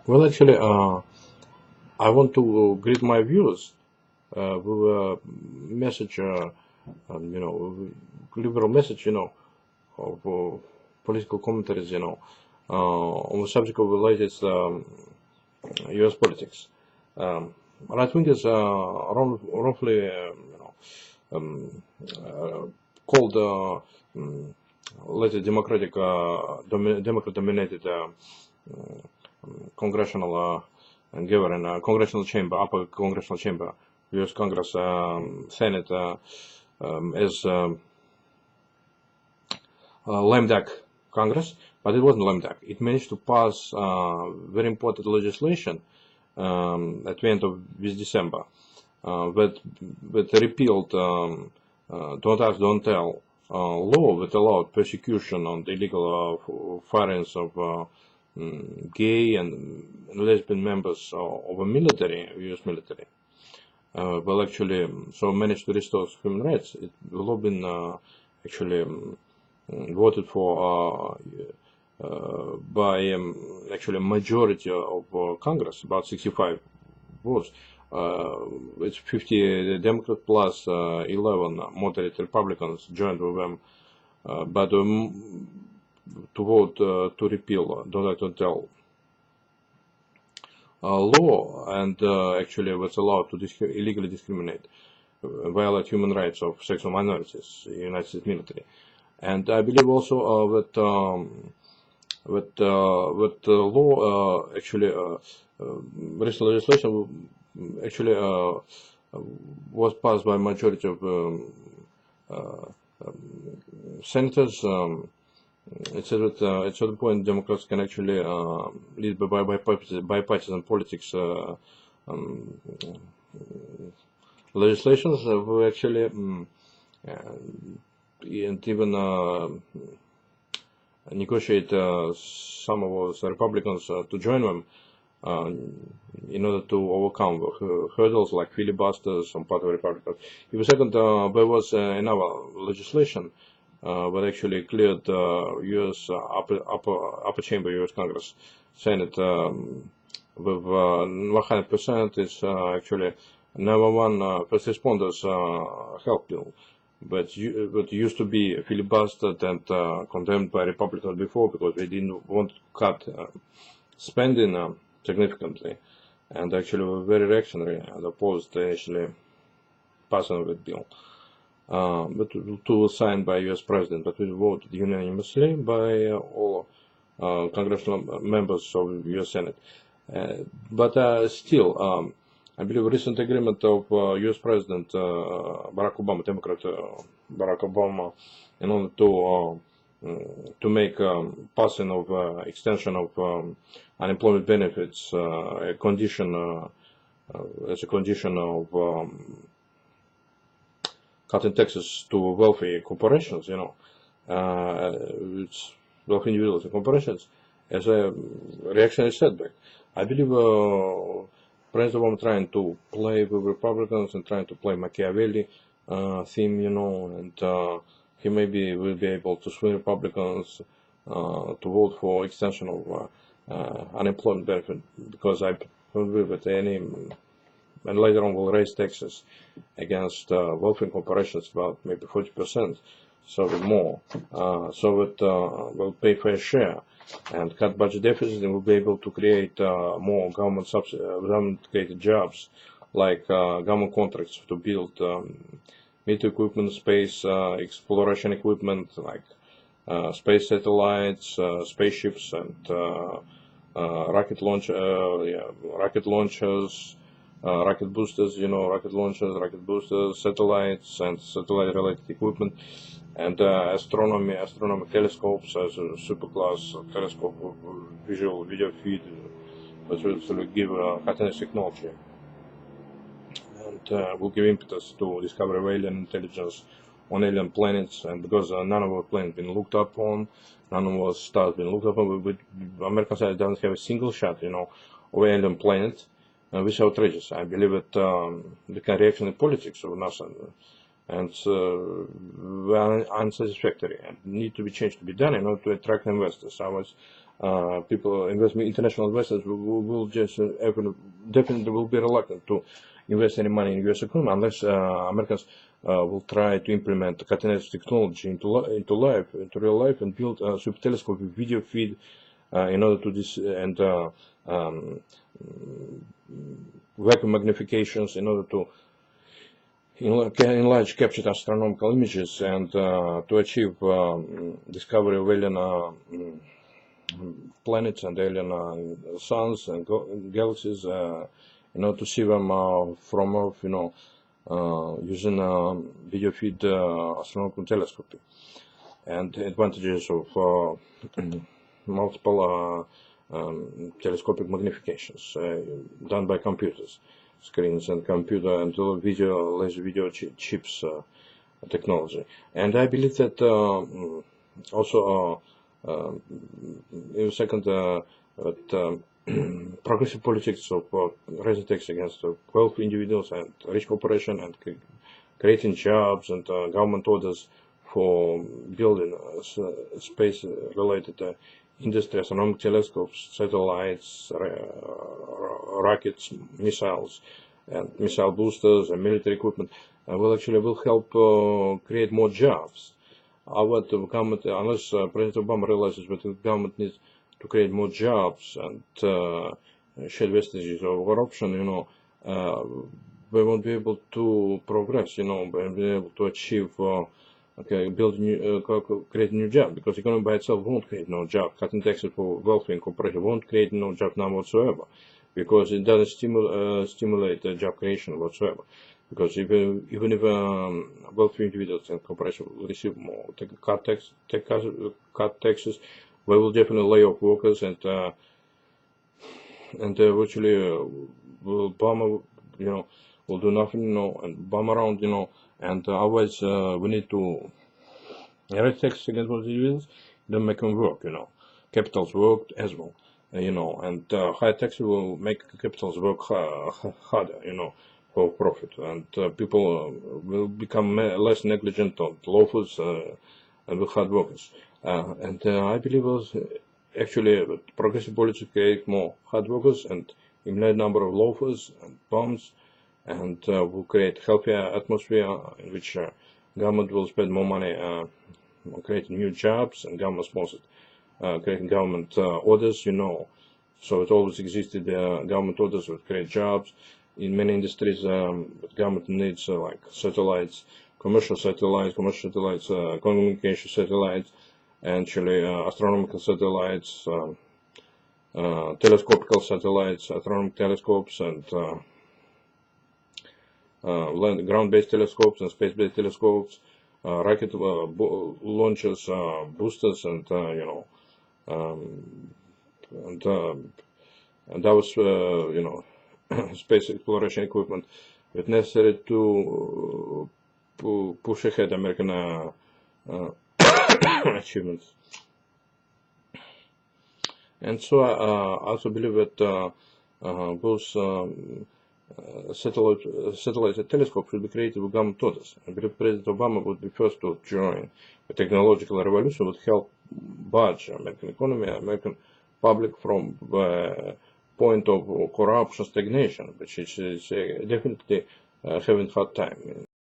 Well, actually, I want to greet my viewers with a message, liberal message, of political commentaries, on the subject of the latest U.S. politics. Right wingers wrongfully, um, uh, called later Democrat-dominated Congressional and government, Congressional chamber, upper Congressional chamber, U.S. Congress, Senate, as lame duck Congress, but it wasn't lame duck. It managed to pass very important legislation at the end of this December that repealed Don't Ask, Don't Tell law that allowed persecution on the illegal firings of gay and lesbian members of a military, U.S. military. Well, actually, so managed to restore human rights. It will have been actually voted for by actually a majority of Congress, about 65 votes. It's 50 Democrats plus 11 moderate Republicans joined with them, but to vote to repeal Don't Tell law, and actually was allowed to illegally discriminate, violate human rights of sexual minorities in the United States military. And I believe also that law actually recent legislation actually was passed by a majority of uh, senators. It said that at certain point Democrats can actually lead by bipartisan politics um, legislations will actually and even negotiate some of those Republicans to join them uh, in order to overcome the hurdles like filibusters on part of Republicans. In the second, there was another legislation that actually cleared U.S. Upper chamber, U.S. Congress, Senate with 100% is actually number one first responders health bill. But used to be filibustered and condemned by Republicans before because they didn't want to cut spending significantly, and actually were very reactionary and opposed to actually passing that bill. But to signed by U.S. President, but we voted unanimously by all congressional members of U.S. Senate. But still, I believe recent agreement of U.S. President Barack Obama, Democrat Barack Obama, in order to make passing of extension of unemployment benefits a condition as a condition of cutting taxes to wealthy corporations, it's wealthy individuals and corporations as a reactionary setback. I believe President Obama trying to play with Republicans and trying to play Machiavelli theme, and he maybe will be able to swing Republicans to vote for extension of unemployment benefit, because I believe that and later on will raise taxes against wealthy corporations about maybe 40%, so that more, so that will pay fair share and cut budget deficit, and will be able to create more government-created jobs, like government contracts to build military equipment, space exploration equipment, like space satellites, spaceships, and rocket launchers, rocket boosters, rocket launchers, rocket boosters, satellites, and satellite-related equipment, and astronomy telescopes as a super-class telescope visual video feed, that will give cutting-edge technology, and will give impetus to discovery of alien intelligence on alien planets. And because none of our planets been looked up on, none of our stars been looked up on, American science doesn't have a single shot, of alien planet, which is outrageous. I believe that the kind of reaction in politics of NASA and unsatisfactory and need to be changed to be done in order to attract investors. Otherwise, people, international investors will just definitely will be reluctant to invest any money in U.S. economy unless Americans will try to implement cutting-edge technology into real life, and build a super telescopic video feed in order to this and vacuum magnifications in order to enlarge captured astronomical images and to achieve discovery of alien planets and alien suns and galaxies in order to see them from Earth, using video feed astronomical telescopy, and advantages of multiple telescopic magnifications done by computers, screens, and computer and laser video chips technology. And I believe that also in second progressive politics of raising tax against wealthy individuals and rich corporations, and creating jobs and government orders for building space-related industry, astronomical telescopes, satellites, rockets, missiles, and missile boosters and military equipment will help create more jobs. What the government, unless President Obama realizes that the government needs to create more jobs and shed vestiges of corruption, we won't be able to progress, we won't be able to achieve create new jobs, because economy by itself won't create no job. Cutting taxes for wealthy and corporation won't create no job now whatsoever, because it doesn't stimulate job creation whatsoever. Because even if wealthy individuals and corporations will receive more, cut taxes, we will definitely lay off workers and virtually will bomb, will do nothing, and bomb around, and otherwise we need to raise taxes against those individuals, then make them work, Capitals work as well, and high taxes will make capitals work harder, for profit, and people will become less negligent on loafers and with hard workers. And I believe actually progressive politics create more hard workers and eliminate number of loafers and bums, and will create healthier atmosphere in which government will spend more money on creating new jobs, and government sponsored creating government orders, so it always existed. Government orders would create jobs in many industries. Government needs like satellites, commercial satellites, communication satellites, actually astronomical satellites, telescopical satellites, astronomical telescopes, and ground-based telescopes and space-based telescopes, rocket launchers, boosters, and and that was space exploration equipment with necessary to push ahead American achievements. And so I also believe that those satellite telescopes should be created with government orders. I believe President Obama would be first to join the technological revolution, would help budge American economy, American public from the point of corruption, stagnation, which is definitely having hard time